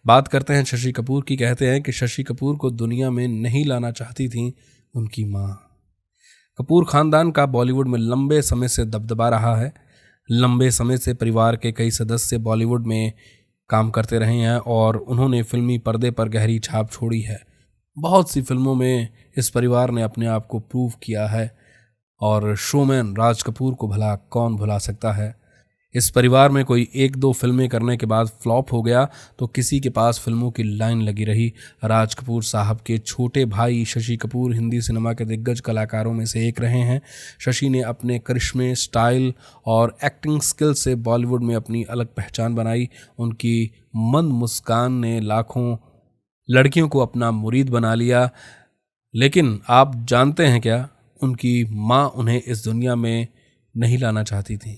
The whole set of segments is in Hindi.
बात करते हैं शशि कपूर की। कहते हैं कि शशि कपूर को दुनिया में नहीं लाना चाहती थी उनकी माँ। कपूर खानदान का बॉलीवुड में लंबे समय से दबदबा रहा है। लंबे समय से परिवार के कई सदस्य बॉलीवुड में काम करते रहे हैं और उन्होंने फिल्मी पर्दे पर गहरी छाप छोड़ी है। बहुत सी फिल्मों में इस परिवार ने अपने आप को प्रूव किया है और शोमैन राज कपूर को भला कौन भुला सकता है। इस परिवार में कोई एक दो फिल्में करने के बाद फ्लॉप हो गया तो किसी के पास फिल्मों की लाइन लगी रही। राज कपूर साहब के छोटे भाई शशि कपूर हिंदी सिनेमा के दिग्गज कलाकारों में से एक रहे हैं। शशि ने अपने करिश्मे, स्टाइल और एक्टिंग स्किल से बॉलीवुड में अपनी अलग पहचान बनाई। उनकी मंद मुस्कान ने लाखों लड़कियों को अपना मुरीद बना लिया। लेकिन आप जानते हैं क्या, उनकी माँ उन्हें इस दुनिया में नहीं लाना चाहती थी।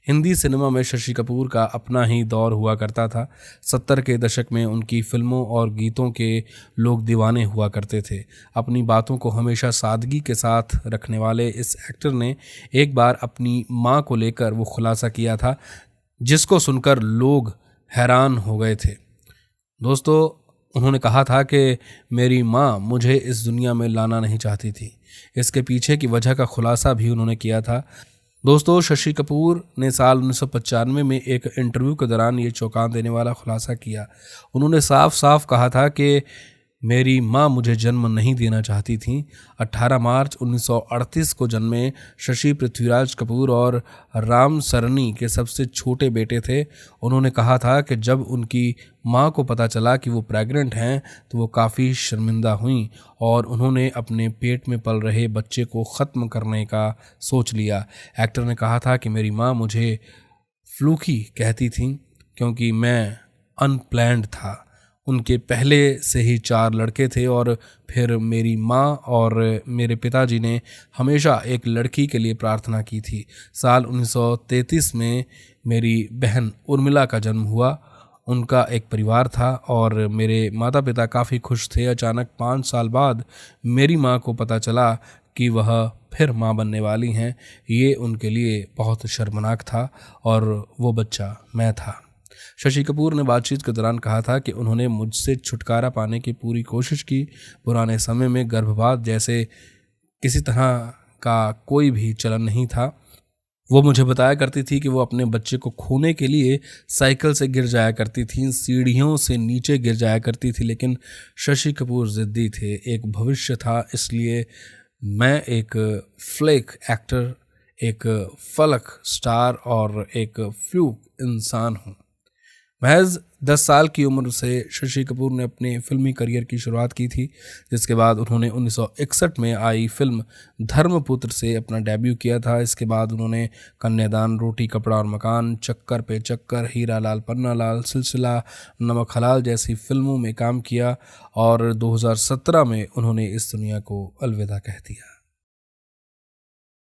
हिंदी सिनेमा में शशि कपूर का अपना ही दौर हुआ करता था। 70 के दशक में उनकी फिल्मों और गीतों के लोग दीवाने हुआ करते थे। अपनी बातों को हमेशा सादगी के साथ रखने वाले इस एक्टर ने एक बार अपनी माँ को लेकर वो खुलासा किया था जिसको सुनकर लोग हैरान हो गए थे। दोस्तों, उन्होंने कहा था कि मेरी माँ मुझे इस दुनिया में लाना नहीं चाहती थी। इसके पीछे की वजह का खुलासा भी उन्होंने किया था। दोस्तों, शशि कपूर ने साल 1995 में एक इंटरव्यू के दौरान ये चौंका देने वाला खुलासा किया। उन्होंने साफ साफ कहा था कि मेरी माँ मुझे जन्म नहीं देना चाहती थी। 18 मार्च 1938 को जन्मे शशि पृथ्वीराज कपूर और राम सरनी के सबसे छोटे बेटे थे। उन्होंने कहा था कि जब उनकी माँ को पता चला कि वो प्रेग्नेंट हैं तो वो काफ़ी शर्मिंदा हुई और उन्होंने अपने पेट में पल रहे बच्चे को ख़त्म करने का सोच लिया। एक्टर ने कहा था कि मेरी माँ मुझे फ्लूकी कहती थी क्योंकि मैं अनप्लैन्ड था। उनके पहले से ही 4 लड़के थे और फिर मेरी माँ और मेरे पिताजी ने हमेशा एक लड़की के लिए प्रार्थना की थी। साल 1933 में मेरी बहन उर्मिला का जन्म हुआ। उनका एक परिवार था और मेरे माता पिता काफ़ी खुश थे। अचानक 5 साल बाद मेरी माँ को पता चला कि वह फिर माँ बनने वाली हैं। ये उनके लिए बहुत शर्मनाक था और वो बच्चा मैं था। शशि कपूर ने बातचीत के दौरान कहा था कि उन्होंने मुझसे छुटकारा पाने की पूरी कोशिश की। पुराने समय में गर्भपात जैसे किसी तरह का कोई भी चलन नहीं था। वो मुझे बताया करती थी कि वो अपने बच्चे को खोने के लिए साइकिल से गिर जाया करती थी, सीढ़ियों से नीचे गिर जाया करती थी। लेकिन शशि कपूर ज़िद्दी थे। एक भविष्य था, इसलिए मैं एक फ्लेक एक्टर, एक फलक स्टार और एक फ्लूक इंसान हूँ। महज 10 साल की उम्र से शशि कपूर ने अपने फिल्मी करियर की शुरुआत की थी, जिसके बाद उन्होंने 1961 में आई फिल्म धर्मपुत्र से अपना डेब्यू किया था। इसके बाद उन्होंने कन्यादान, रोटी कपड़ा और मकान, चक्कर पे चक्कर, हीरा लाल पन्ना लाल, सिलसिला, नमक हलाल जैसी फिल्मों में काम किया और 2017 में उन्होंने इस दुनिया को अलविदा कह दिया।